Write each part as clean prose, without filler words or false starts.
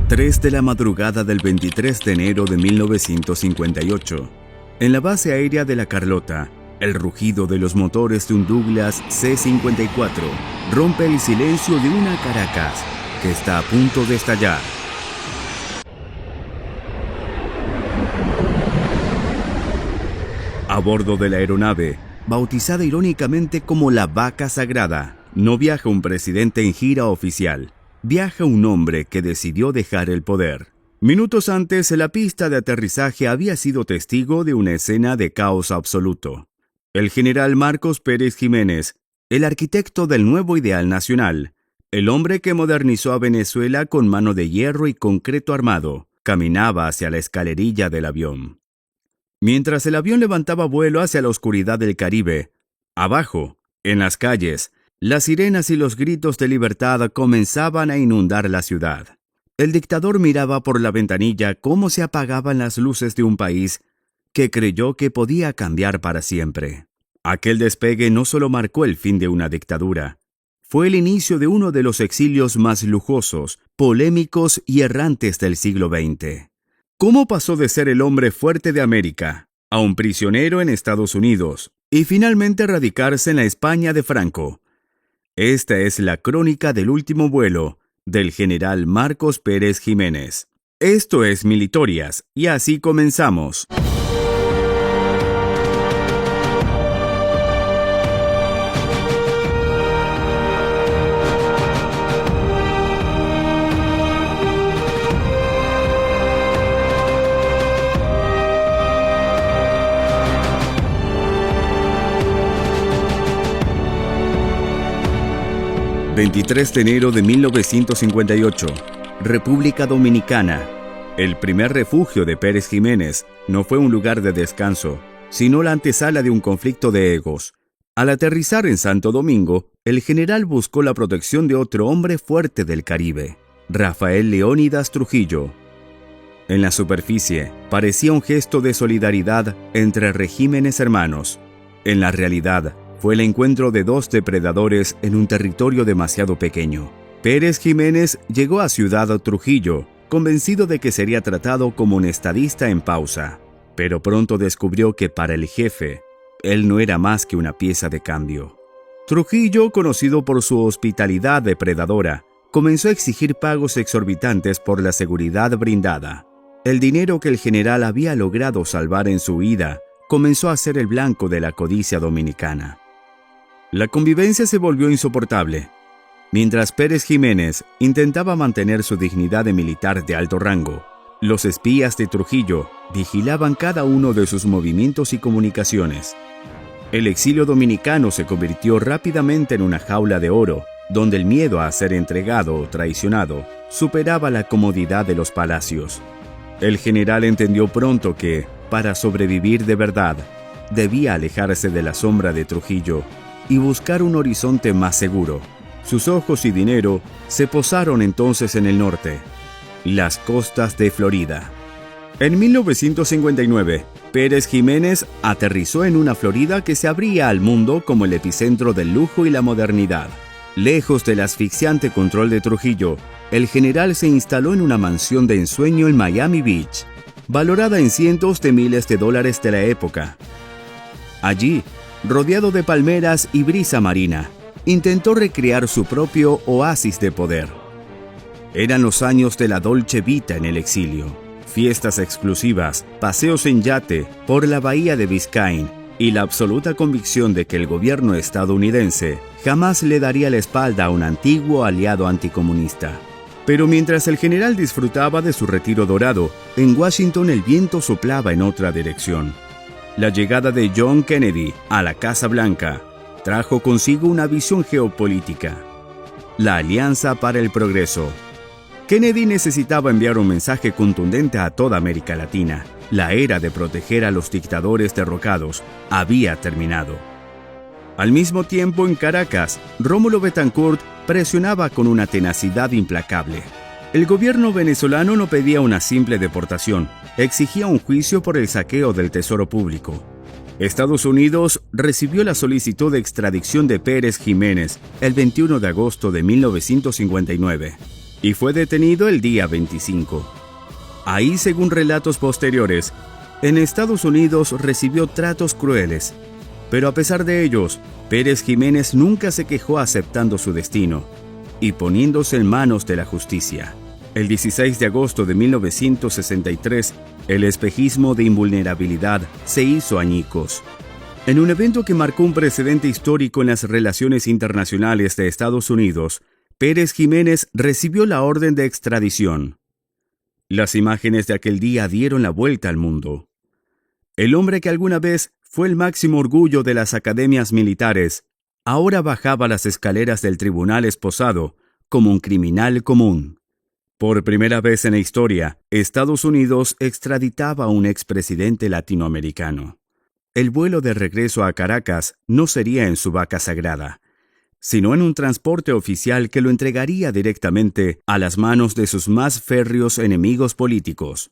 3 de la madrugada del 23 de enero de 1958. En la base aérea de La Carlota, el rugido de los motores de un Douglas C-54 rompe el silencio de una Caracas que está a punto de estallar. A bordo de la aeronave, bautizada irónicamente como la Vaca Sagrada, no viaja un presidente en gira oficial. Viaja un hombre que decidió dejar el poder. Minutos antes, la pista de aterrizaje había sido testigo de una escena de caos absoluto. El general Marcos Pérez Jiménez, el arquitecto del nuevo ideal nacional, el hombre que modernizó a Venezuela con mano de hierro y concreto armado, caminaba hacia la escalerilla del avión. Mientras el avión levantaba vuelo hacia la oscuridad del Caribe, abajo, en las calles, las sirenas y los gritos de libertad comenzaban a inundar la ciudad. El dictador miraba por la ventanilla cómo se apagaban las luces de un país que creyó que podía cambiar para siempre. Aquel despegue no solo marcó el fin de una dictadura, fue el inicio de uno de los exilios más lujosos, polémicos y errantes del siglo XX. ¿Cómo pasó de ser el hombre fuerte de América a un prisionero en Estados Unidos y finalmente radicarse en la España de Franco? Esta es la crónica del último vuelo del general Marcos Pérez Jiménez. Esto es Militorias y así comenzamos. ...23 de enero de 1958... República Dominicana. El primer refugio de Pérez Jiménez no fue un lugar de descanso, sino la antesala de un conflicto de egos. Al aterrizar en Santo Domingo, el general buscó la protección de otro hombre fuerte del Caribe, Rafael Leónidas Trujillo. En la superficie, parecía un gesto de solidaridad entre regímenes hermanos. En la realidad, fue el encuentro de dos depredadores en un territorio demasiado pequeño. Pérez Jiménez llegó a Ciudad Trujillo, convencido de que sería tratado como un estadista en pausa, pero pronto descubrió que para el jefe, él no era más que una pieza de cambio. Trujillo, conocido por su hospitalidad depredadora, comenzó a exigir pagos exorbitantes por la seguridad brindada. El dinero que el general había logrado salvar en su huida comenzó a ser el blanco de la codicia dominicana. La convivencia se volvió insoportable. Mientras Pérez Jiménez intentaba mantener su dignidad de militar de alto rango, los espías de Trujillo vigilaban cada uno de sus movimientos y comunicaciones. El exilio dominicano se convirtió rápidamente en una jaula de oro, donde el miedo a ser entregado o traicionado superaba la comodidad de los palacios. El general entendió pronto que, para sobrevivir de verdad, debía alejarse de la sombra de Trujillo y buscar un horizonte más seguro. Sus ojos y dinero se posaron entonces en el norte, las costas de Florida. En 1959, Pérez Jiménez aterrizó en una Florida que se abría al mundo como el epicentro del lujo y la modernidad. Lejos del asfixiante control de Trujillo, el general se instaló en una mansión de ensueño en Miami Beach, valorada en cientos de miles de dólares de la época. Allí, rodeado de palmeras y brisa marina, intentó recrear su propio oasis de poder. Eran los años de la Dolce Vita en el exilio. Fiestas exclusivas, paseos en yate por la bahía de Biscayne y la absoluta convicción de que el gobierno estadounidense jamás le daría la espalda a un antiguo aliado anticomunista. Pero mientras el general disfrutaba de su retiro dorado, en Washington el viento soplaba en otra dirección. La llegada de John Kennedy a la Casa Blanca trajo consigo una visión geopolítica: la Alianza para el Progreso. Kennedy necesitaba enviar un mensaje contundente a toda América Latina. La era de proteger a los dictadores derrocados había terminado. Al mismo tiempo, en Caracas, Rómulo Betancourt presionaba con una tenacidad implacable. El gobierno venezolano no pedía una simple deportación, exigía un juicio por el saqueo del tesoro público. Estados Unidos recibió la solicitud de extradición de Pérez Jiménez el 21 de agosto de 1959. y fue detenido el día 25. Ahí, según relatos posteriores, en Estados Unidos recibió tratos crueles, pero a pesar de ellos, Pérez Jiménez nunca se quejó aceptando su destino y poniéndose en manos de la justicia. El 16 de agosto de 1963, el espejismo de invulnerabilidad se hizo añicos. En un evento que marcó un precedente histórico en las relaciones internacionales de Estados Unidos, Pérez Jiménez recibió la orden de extradición. Las imágenes de aquel día dieron la vuelta al mundo. El hombre que alguna vez fue el máximo orgullo de las academias militares, ahora bajaba las escaleras del tribunal esposado como un criminal común. Por primera vez en la historia, Estados Unidos extraditaba a un expresidente latinoamericano. El vuelo de regreso a Caracas no sería en su vaca sagrada, sino en un transporte oficial que lo entregaría directamente a las manos de sus más férreos enemigos políticos.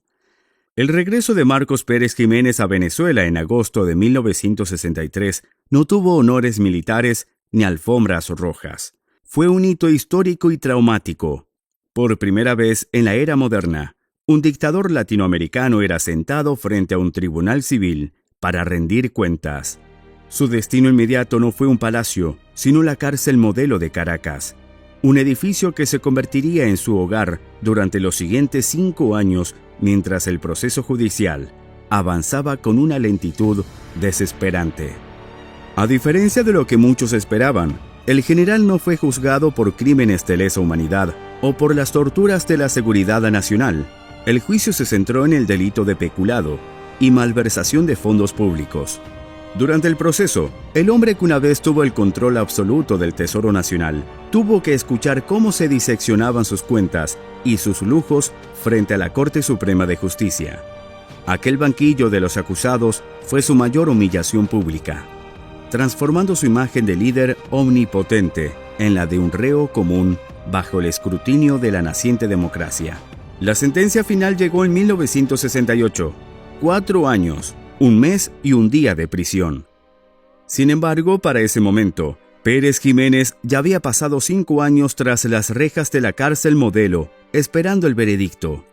El regreso de Marcos Pérez Jiménez a Venezuela en agosto de 1963 no tuvo honores militares ni alfombras rojas. Fue un hito histórico y traumático. Por primera vez en la era moderna, un dictador latinoamericano era sentado frente a un tribunal civil para rendir cuentas. Su destino inmediato no fue un palacio, sino la cárcel modelo de Caracas, un edificio que se convertiría en su hogar durante los siguientes 5 años mientras el proceso judicial avanzaba con una lentitud desesperante. A diferencia de lo que muchos esperaban, el general no fue juzgado por crímenes de lesa humanidad o por las torturas de la seguridad nacional. El juicio se centró en el delito de peculado y malversación de fondos públicos. Durante el proceso, el hombre que una vez tuvo el control absoluto del Tesoro Nacional tuvo que escuchar cómo se diseccionaban sus cuentas y sus lujos frente a la Corte Suprema de Justicia. Aquel banquillo de los acusados fue su mayor humillación pública, transformando su imagen de líder omnipotente en la de un reo común bajo el escrutinio de la naciente democracia. La sentencia final llegó en 1968, 4 años, 1 mes y 1 día de prisión. Sin embargo, para ese momento, Pérez Jiménez ya había pasado 5 años tras las rejas de la cárcel modelo, esperando el veredicto.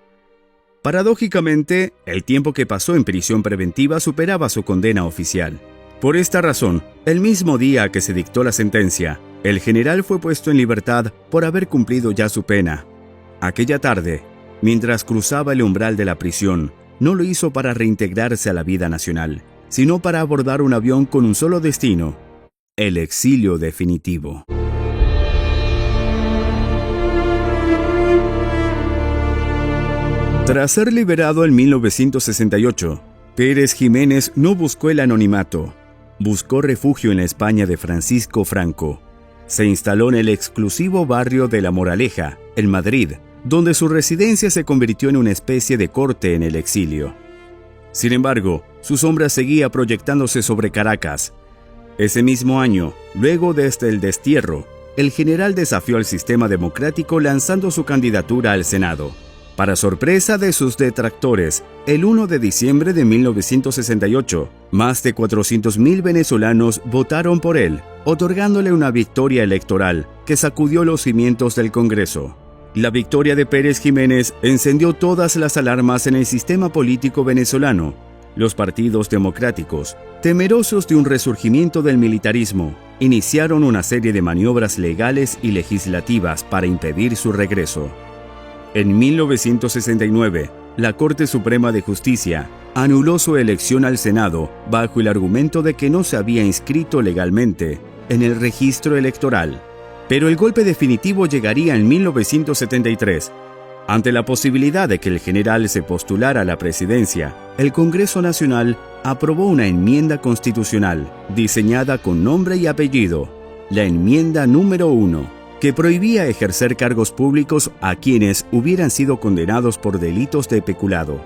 Paradójicamente, el tiempo que pasó en prisión preventiva superaba su condena oficial. Por esta razón, el mismo día que se dictó la sentencia, el general fue puesto en libertad por haber cumplido ya su pena. Aquella tarde, mientras cruzaba el umbral de la prisión, no lo hizo para reintegrarse a la vida nacional, sino para abordar un avión con un solo destino: el exilio definitivo. Tras ser liberado en 1968, Pérez Jiménez no buscó el anonimato, buscó refugio en la España de Francisco Franco. Se instaló en el exclusivo barrio de La Moraleja, en Madrid, donde su residencia se convirtió en una especie de corte en el exilio. Sin embargo, su sombra seguía proyectándose sobre Caracas. Ese mismo año, luego de el destierro, el general desafió al sistema democrático lanzando su candidatura al Senado. Para sorpresa de sus detractores, el 1 de diciembre de 1968, más de 400,000 venezolanos votaron por él, otorgándole una victoria electoral que sacudió los cimientos del Congreso. La victoria de Pérez Jiménez encendió todas las alarmas en el sistema político venezolano. Los partidos democráticos, temerosos de un resurgimiento del militarismo, iniciaron una serie de maniobras legales y legislativas para impedir su regreso. En 1969, la Corte Suprema de Justicia anuló su elección al Senado bajo el argumento de que no se había inscrito legalmente en el registro electoral. Pero el golpe definitivo llegaría en 1973. Ante la posibilidad de que el general se postulara a la presidencia, el Congreso Nacional aprobó una enmienda constitucional diseñada con nombre y apellido, la enmienda número 1, que prohibía ejercer cargos públicos a quienes hubieran sido condenados por delitos de peculado.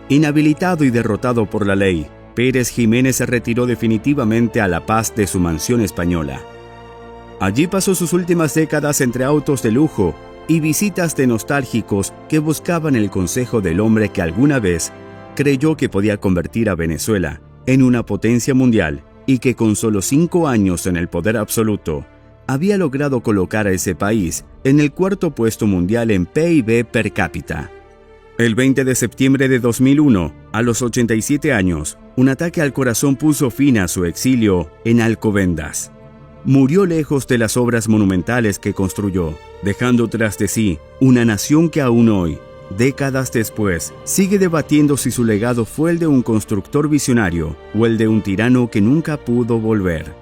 Inhabilitado y derrotado por la ley, Pérez Jiménez se retiró definitivamente a La Paz de su mansión española. Allí pasó sus últimas décadas entre autos de lujo y visitas de nostálgicos que buscaban el consejo del hombre que alguna vez creyó que podía convertir a Venezuela en una potencia mundial y que con solo 5 años en el poder absoluto había logrado colocar a ese país en el cuarto puesto mundial en PIB per cápita. El 20 de septiembre de 2001, a los 87 años, un ataque al corazón puso fin a su exilio en Alcobendas. Murió lejos de las obras monumentales que construyó, dejando tras de sí una nación que aún hoy, décadas después, sigue debatiendo si su legado fue el de un constructor visionario o el de un tirano que nunca pudo volver.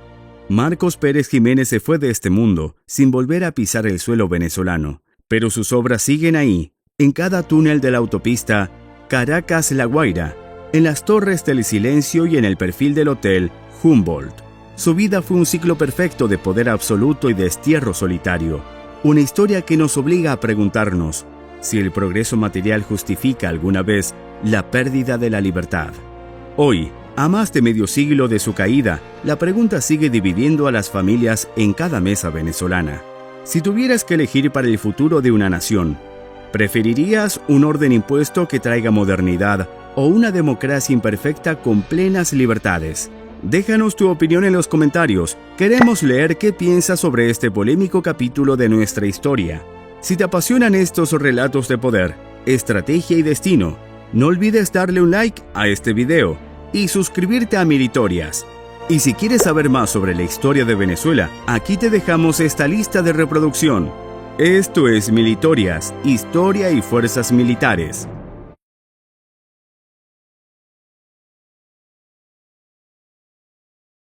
Marcos Pérez Jiménez se fue de este mundo sin volver a pisar el suelo venezolano, pero sus obras siguen ahí, en cada túnel de la autopista Caracas-La Guaira, en las Torres del Silencio y en el perfil del Hotel Humboldt. Su vida fue un ciclo perfecto de poder absoluto y destierro solitario, una historia que nos obliga a preguntarnos si el progreso material justifica alguna vez la pérdida de la libertad. Hoy, a más de medio siglo de su caída, la pregunta sigue dividiendo a las familias en cada mesa venezolana. Si tuvieras que elegir para el futuro de una nación, ¿preferirías un orden impuesto que traiga modernidad o una democracia imperfecta con plenas libertades? Déjanos tu opinión en los comentarios. Queremos leer qué piensas sobre este polémico capítulo de nuestra historia. Si te apasionan estos relatos de poder, estrategia y destino, no olvides darle un like a este video y suscribirte a Militorias. Y si quieres saber más sobre la historia de Venezuela, aquí te dejamos esta lista de reproducción. Esto es Militorias, Historia y Fuerzas Militares.